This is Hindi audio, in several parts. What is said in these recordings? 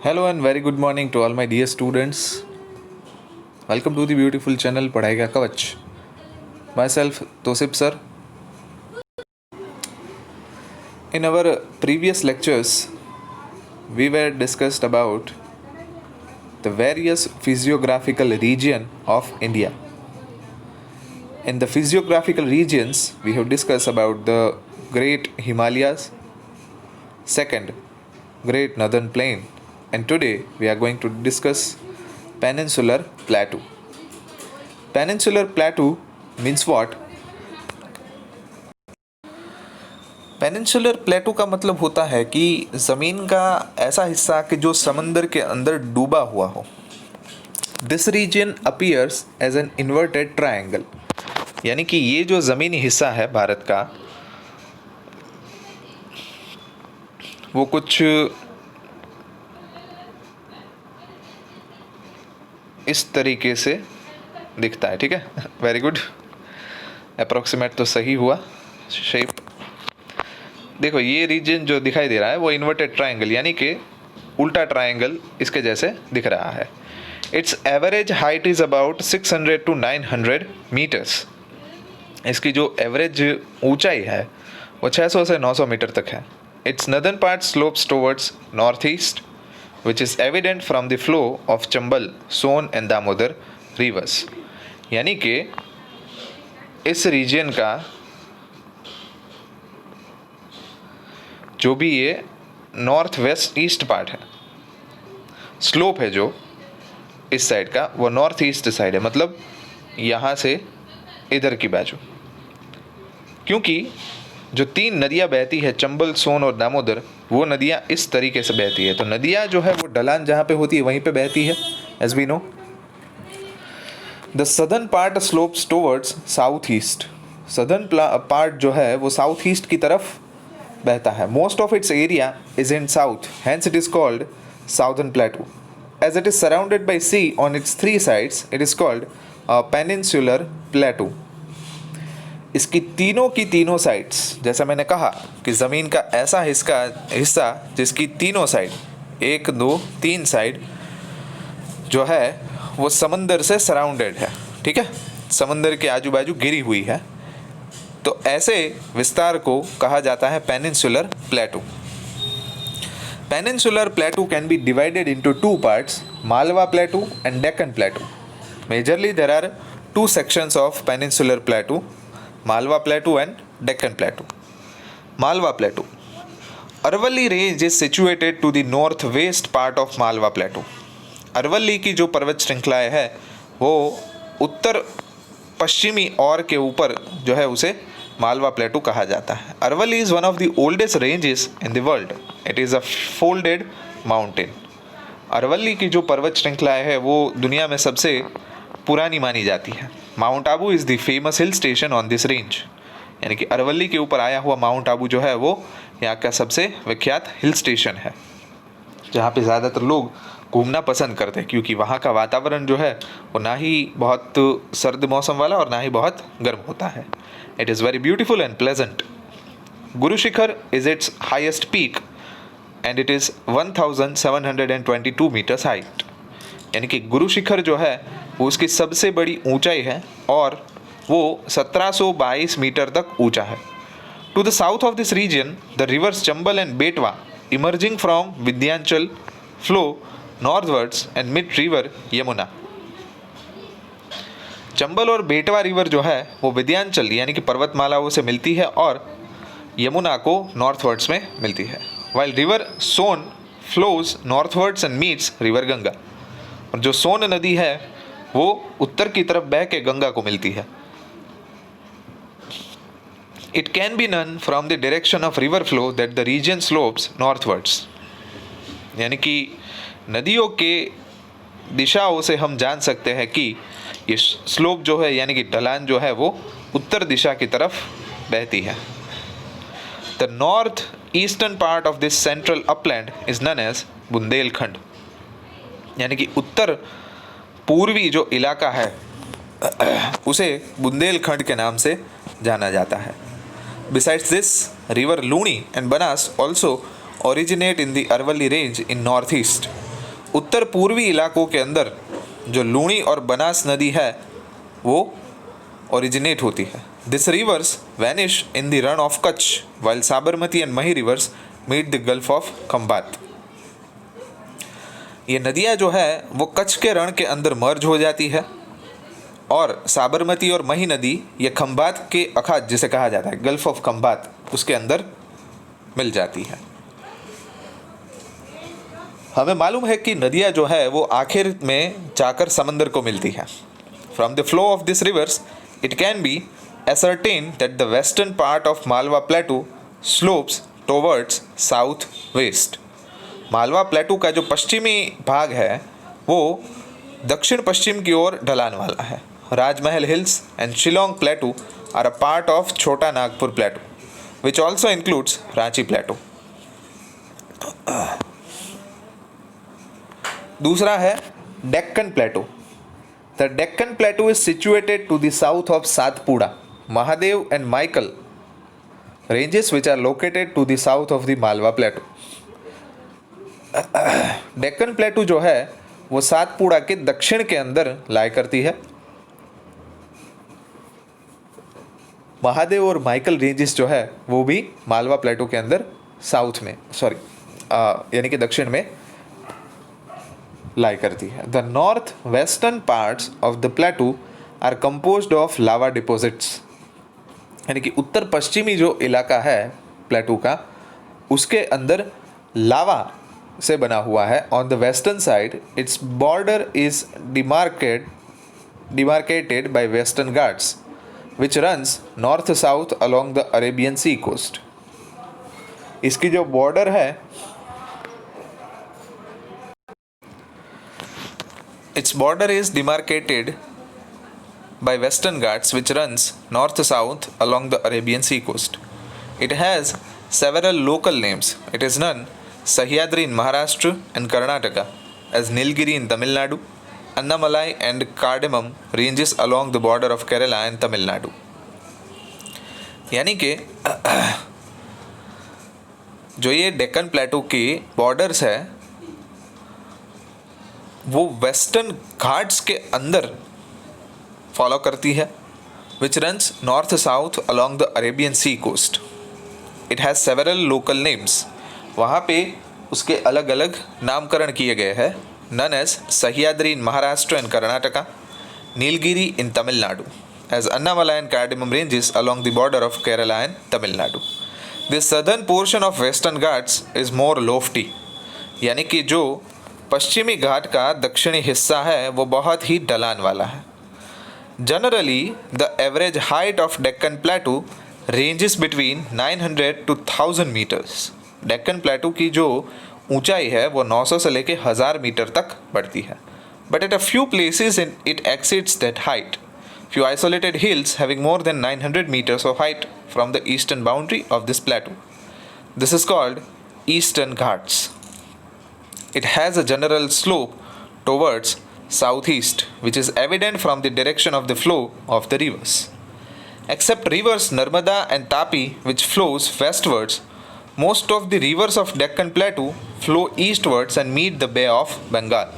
Hello and very good morning to all my dear students. Welcome to the beautiful channel पढ़ाई का कवच. Myself Tosip sir. In our previous lectures, we were discussed about the various physiographical region of India. In the physiographical regions, we have discussed about the Great Himalayas, second Great Northern Plain, and today we are going to discuss Peninsular Plateau. Peninsular Plateau means what? Peninsular प्लेटू का मतलब होता है कि ज़मीन का ऐसा हिस्सा कि जो समंदर के अंदर डूबा हुआ हो. This region appears as an inverted triangle. यानी कि ये जो ज़मीनी हिस्सा है भारत का, वो कुछ इस तरीके से दिखता है. ठीक है, वेरी गुड, अप्रोक्सीमेट तो सही हुआ. शेप देखो, ये रीजन जो दिखाई दे रहा है वो इन्वर्टेड ट्रायंगल यानी कि उल्टा ट्रायंगल इसके जैसे दिख रहा है. Its average height is about 600 to 900 meters. इसकी जो एवरेज ऊंचाई है वो 600 से 900 मीटर तक है. It's northern part slopes towards north east which is evident from the flow of Chambal, Son and Damodar rivers. यानी कि इस रीजन का जो भी ये नॉर्थ वेस्ट ईस्ट पार्ट है, स्लोप है जो इस साइड का, वो नॉर्थ ईस्ट साइड है, मतलब यहाँ से इधर की बाजू. क्योंकि जो तीन नदियाँ बहती है, चंबल, सोन और दामोदर, वो नदियाँ इस तरीके से बहती है. तो नदियाँ जो है वो ढलान जहाँ पे होती है वहीं पे बहती है, as we know. The southern part slopes towards south east. Southern part जो है वो साउथ ईस्ट की तरफ बहता है. Most of its area is in south, hence it is called southern plateau. As it is surrounded by sea on its three sides, it is called peninsular plateau. इसकी तीनों की तीनों साइड्स, जैसा मैंने कहा कि ज़मीन का ऐसा हिस्सा जिसकी तीनों साइड, 1 2 3 साइड जो है वो समंदर से सराउंडेड है. ठीक है, समंदर के आजू बाजू घिरी हुई है. तो ऐसे विस्तार को कहा जाता है peninsular plateau. Peninsular plateau can be divided into two parts, Malwa plateau and Deccan plateau. Majorly there are two sections of peninsular plateau, Malwa Plateau and Deccan Plateau. Malwa Plateau. Aravalli range is situated to the north west part of Malwa plateau. Aravalli की जो पर्वत श्रृंखलाएं है वो उत्तर पश्चिमी और के ऊपर जो है उसे मालवा प्लेटू कहा जाता है. Aravalli is one of the oldest ranges in the world. It is a folded mountain. Aravalli की जो पर्वत श्रृंखलाएं है वो दुनिया में सबसे पुरानी मानी जाती है. Mount Abu is the famous hill station on this range. यानी कि अरवली के ऊपर आया हुआ माउंट आबू जो है वो यहाँ का सबसे विख्यात हिल स्टेशन है, जहाँ पे ज़्यादातर लोग घूमना पसंद करते हैं, क्योंकि वहाँ का वातावरण जो है वो ना ही बहुत सर्द मौसम वाला और ना ही बहुत गर्म होता है. It is very beautiful and pleasant. Guru Shikhar is its highest peak and it is 1722 meters height. यानी कि गुरु शिखर जो है वो उसकी सबसे बड़ी ऊंचाई है और वो 1722 मीटर तक ऊंचा है. To the south of this region the rivers Chambal and Betwa emerging from Vindhyachal flow northwards and meet river Yamuna. Chambal और बेटवा रिवर जो है वो विंध्याचल यानी कि पर्वतमालाओं से मिलती है और यमुना को नॉर्थवर्ड्स में मिलती है. While river Son flows northwards and meets river Ganga. और जो सोन नदी है वो उत्तर की तरफ बह के गंगा को मिलती है. It can be known from the direction of river flow that the region slopes northwards. यानी कि नदियों के दिशाओं से हम जान सकते हैं कि ये स्लोप जो है यानी कि ढलान जो है वो उत्तर दिशा की तरफ बहती है. The north eastern part of this central upland is known as Bundelkhand. यानी कि उत्तर पूर्वी जो इलाका है उसे बुंदेलखंड के नाम से जाना जाता है. Besides this river Luni and Banas also originate in the Aravalli range in northeast. उत्तर पूर्वी इलाकों के अंदर जो लूणी और बनास नदी है वो ओरिजिनेट होती है. This rivers vanish in the Rann of Kutch while Sabarmati and Mahi rivers meet the gulf of Khambhat. ये नदियाँ जो है वो कच्छ के रण के अंदर मर्ज हो जाती है और साबरमती और मही नदी ये खंभात के अखात जिसे कहा जाता है गल्फ ऑफ खंभात उसके अंदर मिल जाती है. हमें मालूम है कि नदियाँ जो है वो आखिर में जाकर समंदर को मिलती है. From the flow of this reverse it can B ascertained that the western part of Malwa Plateau slopes towards south west. Malwa प्लेटू का जो पश्चिमी भाग है वो दक्षिण पश्चिम की ओर ढलान वाला है. Rajmahal hills and Shillong plateau are a part of Chota Nagpur plateau which also includes Ranchi plateau. दूसरा है Deccan plateau. The Deccan plateau is situated to the south of Satpura, Mahadev and Maikal ranges which are located to the south of the Malwa Plateau. Deccan प्लेटू जो है वो सातपुड़ा के दक्षिण के अंदर लाई करती है. महादेव और माइकल रेंजेस जो है वो भी मालवा प्लेटू के अंदर साउथ में यानी कि दक्षिण में लाई करती है. The north western parts of the plateau are composed of lava deposits. यानी कि उत्तर पश्चिमी जो इलाका है प्लेटू का उसके अंदर लावा से बना हुआ है. On the western side its border is demarcated by Western Ghats which runs north south along the Arabian C coast. इसकी जो बॉर्डर है its border is demarcated by Western Ghats which runs north-south along the Arabian Sea coast. It has several local names. It is known Sahyadri in Maharashtra and Karnataka, as Nilgiri in Tamil Nadu, Annamalai and Cardamom ranges along the border of Kerala and Tamil Nadu. यानी कि जो ये डेक्कन प्लेटू की बॉर्डर्स है वो वेस्टर्न घाट्स के अंदर फॉलो करती है which runs north south along the Arabian C coast. It has several local names. वहाँ पे उसके अलग अलग नामकरण किए गए हैं. Known as Sahyadri in Maharashtra and Karnataka, Nilgiri in Tamil Nadu, as Annamalai and cardamom ranges along the border of Kerala and Tamil Nadu. This southern portion of Western Ghats is more lofty. यानी कि जो पश्चिमी घाट का दक्षिणी हिस्सा है वो बहुत ही ढलान वाला है. Generally, the average height of Deccan Plateau ranges between 900 to 1000 meters. Deccan प्लेटू की जो ऊंचाई है वो 900 से लेके 1000 मीटर तक बढ़ती है. But at a few places it exceeds that height. Few isolated hills having more than 900 meters of height from the eastern boundary of this plateau. This is called Eastern Ghats. It has a general slope towards southeast which is evident from the direction of the flow of the rivers. Except rivers Narmada and Tapi which flows westwards, most of the rivers of Deccan Plateau flow eastwards and meet the Bay of Bengal.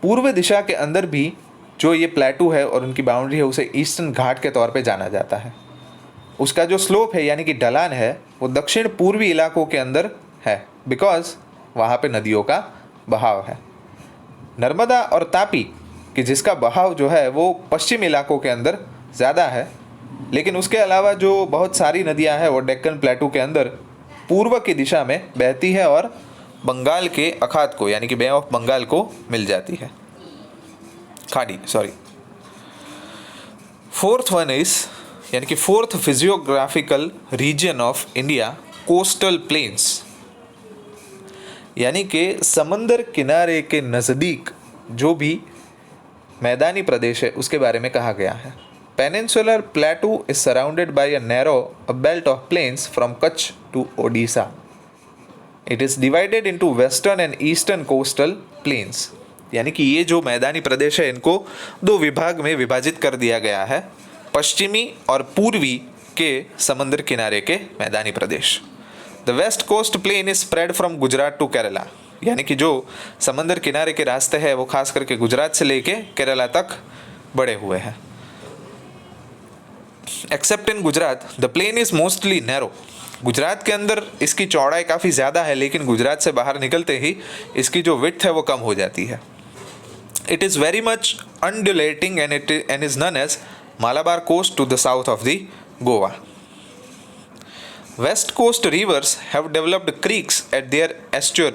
पूर्व दिशा के अंदर भी जो ये प्लेटू है और उनकी बाउंड्री है उसे ईस्टर्न घाट के तौर पे जाना जाता है. उसका जो स्लोप है यानी कि ढलान है वो दक्षिण पूर्वी इलाकों के अंदर है बिकॉज वहाँ पे नदियों का बहाव है. नर्मदा और तापी कि जिसका बहाव जो है वो पश्चिम इलाकों के अंदर ज़्यादा है, लेकिन उसके अलावा जो बहुत सारी नदियाँ हैं वो डेक्कन प्लेटू के अंदर पूर्व की दिशा में बहती है और बंगाल के अखात को यानी कि बे ऑफ बंगाल को मिल जाती है, खाड़ी सॉरी. फोर्थ वन इज यानी कि fourth physiographical region of India coastal plains. यानी कि समंदर किनारे के नज़दीक जो भी मैदानी प्रदेश है उसके बारे में कहा गया है. Peninsular plateau is surrounded by a narrow belt of plains from Kutch to Odisha. It is divided into western and eastern coastal plains. यानी कि ये जो मैदानी प्रदेश है इनको दो विभाग में विभाजित कर दिया गया है, पश्चिमी और पूर्वी के समंदर किनारे के मैदानी प्रदेश. The west coast plain is spread from Gujarat to Kerala, यानी कि जो समंदर किनारे के रास्ते हैं वो खास करके गुजरात से लेके केरला तक बढ़े हुए हैं। Except in Gujarat the plain is mostly narrow, Gujarat के अंदर इसकी चौड़ाई काफ़ी ज़्यादा है, लेकिन गुजरात से बाहर निकलते ही इसकी जो विड्थ है वो कम हो जाती है। It is very much undulating and is known as Malabar coast to the south of the Goa. West coast rivers have developed creeks at their estuary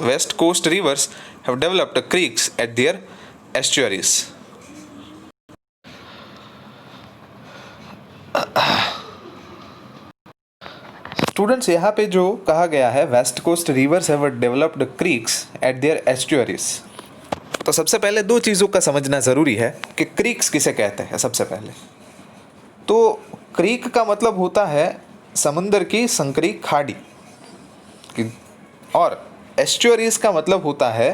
west coast rivers have developed creeks at their estuaries. Students, यहाँ पे जो कहा गया है west coast rivers have developed creeks at their estuaries, तो सबसे पहले दो चीज़ों का समझना ज़रूरी है कि क्रीक्स किसे कहते हैं। सबसे पहले तो क्रीक का मतलब होता है समुंदर की संकरी खाड़ी, और एस्चुअरीज का मतलब होता है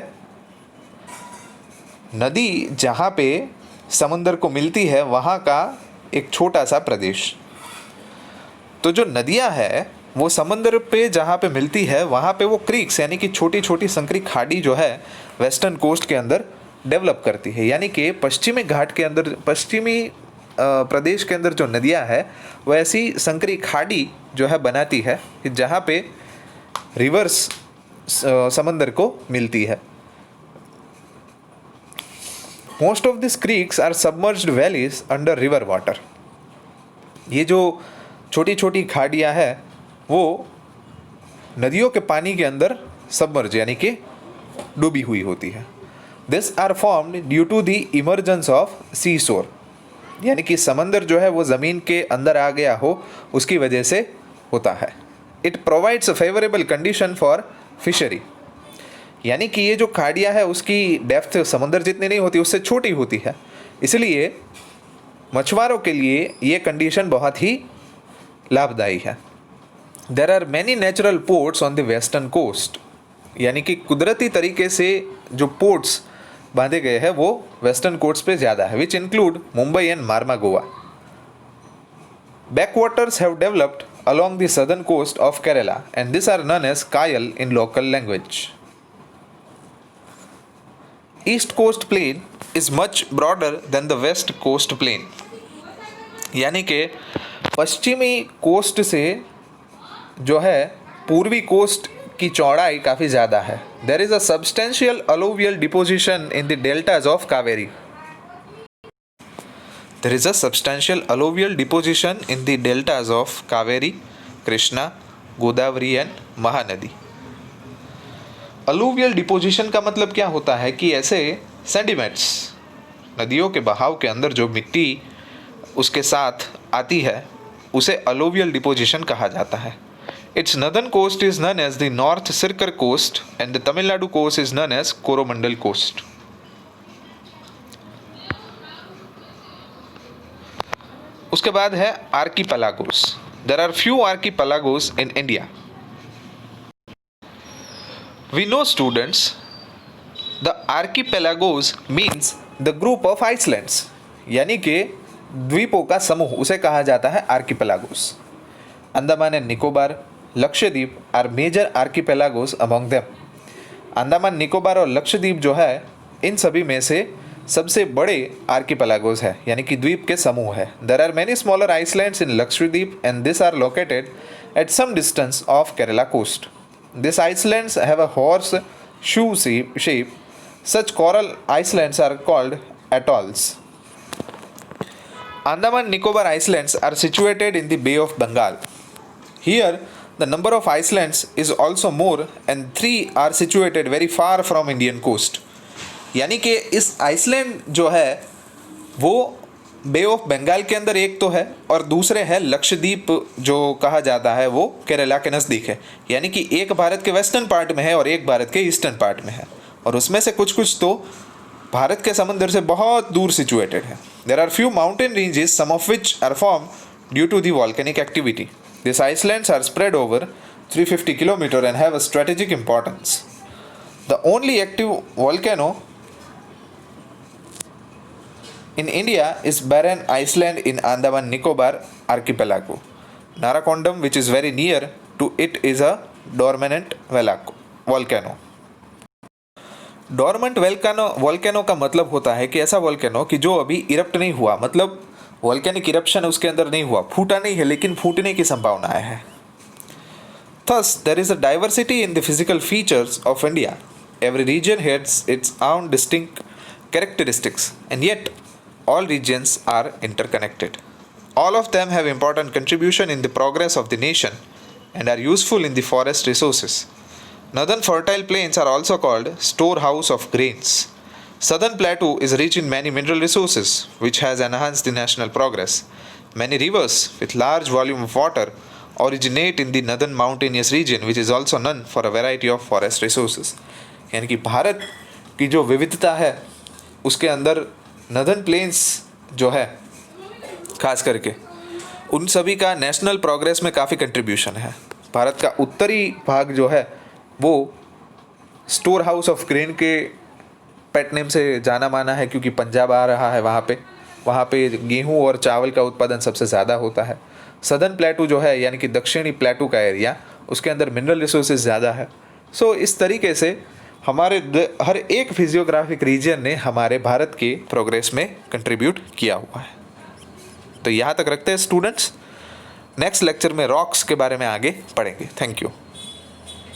नदी जहाँ पे समुंदर को मिलती है वहाँ का एक छोटा सा प्रदेश। तो जो नदियाँ हैं वो समंदर पे जहाँ पे मिलती है वहाँ पे वो क्रीक्स यानी कि छोटी छोटी संकरी खाड़ी जो है वेस्टर्न कोस्ट के अंदर डेवलप करती है, यानी कि पश्चिमी घाट के अंदर, पश्चिमी प्रदेश के अंदर जो नदियाँ है वो ऐसी संकरी खाड़ी जो है बनाती है जहाँ पे रिवर्स समंदर को मिलती है। Most of this creeks are submerged valleys under river water, ये जो छोटी छोटी खाड़ियाँ हैं वो नदियों के पानी के अंदर सबमर्ज यानी कि डूबी हुई होती है। This are formed due to the emergence of sea shore, यानी कि समंदर जो है वो ज़मीन के अंदर आ गया हो उसकी वजह से होता है। It provides a favourable condition for fishery, यानी कि ये जो खाड़ियाँ है उसकी डेप्थ समंदर जितनी नहीं होती, उससे छोटी होती है, इसलिए मछुआरों के लिए ये कंडीशन बहुत ही लाभदायी है। There are many natural ports on the western coast, यानी कि कुदरती तरीके से जो पोर्ट्स बांधे गए हैं वो वेस्टर्न कोस्ट पे ज़्यादा है, which include Mumbai and Marmagao. Backwaters have developed along the southern coast of Kerala and these are known as Kayal in local language. East coast plain is much broader than the west coast plain, यानी कि पश्चिमी कोस्ट से जो है पूर्वी कोस्ट की चौड़ाई काफ़ी ज़्यादा है। There is a substantial alluvial deposition in the deltas of Kaveri. There is a substantial alluvial deposition in the deltas of Kaveri, Krishna, Godavari and Mahanadi. Alluvial deposition का मतलब क्या होता है कि ऐसे सेंडिमेंट्स नदियों के बहाव के अंदर जो मिट्टी उसके साथ आती है उसे alluvial deposition कहा जाता है। Its northern coast is known as the North Sircar coast and the Tamil Nadu coast is known as Coromandel coast. उसके बाद है आर्कीपेलागोस। There are few archipelagos in India. We know students, the archipelagos means the group of islands, यानी कि द्वीपों का समूह उसे कहा जाता है archipelagos. Andaman and Nicobar, Lakshadweep are major archipelagos among them. Andaman Nicobar और लक्षद्वीप जो है इन सभी में से सबसे बड़े आर्कीपेलागोस है, यानी कि द्वीप के समूह है। There are many smaller islands in Lakshadweep and this are located at some distance off Kerala coast. This islands have a horseshoe shape. Such coral islands are called atolls. Andaman Nicobar Islands are situated in the Bay of Bengal. Here, the number of islands is also more and 3 are situated very far from Indian coast. यानी कि इस आइसलैंड जो है वो बे ऑफ बंगाल के अंदर एक तो है और दूसरे है लक्षद्वीप जो कहा जाता है वो केरला के नज़दीक है, यानी कि एक भारत के वेस्टर्न पार्ट में है और एक भारत के ईस्टर्न पार्ट में है, और उसमें से कुछ कुछ तो भारत के समंदर से बहुत दूर सिचुएटेड है. There are few mountain ranges some of which are form due to the volcanic activity. This islands are spread over 350 kilometre and have a strategic importance. The only active volcano in India is Barren Island in Andaman Nicobar archipelago. Narakonam, which is very near to it is a dormant volcano. Dormant volcano का मतलब होता है कि ऐसा वोल्केनो कि जो अभी इरप्ट नहीं हुआ, मतलब वोल्केनिक इरप्शन उसके अंदर नहीं हुआ, फूटा नहीं है लेकिन फूटने की संभावनाएं है. Thus, there is a diversity in the physical features of India. Every region has its own distinct characteristics, and yet all regions are interconnected. All of them have important contribution in the progress of the nation and are useful in the forest resources. Northern fertile plains are also called storehouse of grains. Southern plateau is rich in many mineral resources, which has enhanced the national progress. Many rivers with large volume of water originate in the northern mountainous region, which is also known for a variety of forest resources. यानी कि भारत की जो विविधता है उसके अंदर नॉर्दर्न प्लेन्स जो है खास करके उन सभी का नेशनल प्रोग्रेस में काफ़ी कंट्रीब्यूशन है. भारत का उत्तरी भाग जो है वो स्टोर हाउस ऑफ ग्रेन के पेट नेम से जाना माना है, क्योंकि पंजाब आ रहा है, वहाँ पे गेहूँ और चावल का उत्पादन सबसे ज़्यादा होता है. सदर्न प्लेटू जो है यानी कि दक्षिणी प्लेटू का एरिया, उसके अंदर मिनरल रिसोर्सेज ज़्यादा है. सो इस तरीके से हमारे हर एक फिजियोग्राफिक रीजन ने हमारे भारत के प्रोग्रेस में कंट्रीब्यूट किया हुआ है. तो यहाँ तक रखते हैं स्टूडेंट्स. नेक्स्ट लेक्चर में रॉक्स के बारे में आगे पढ़ेंगे. Thank you.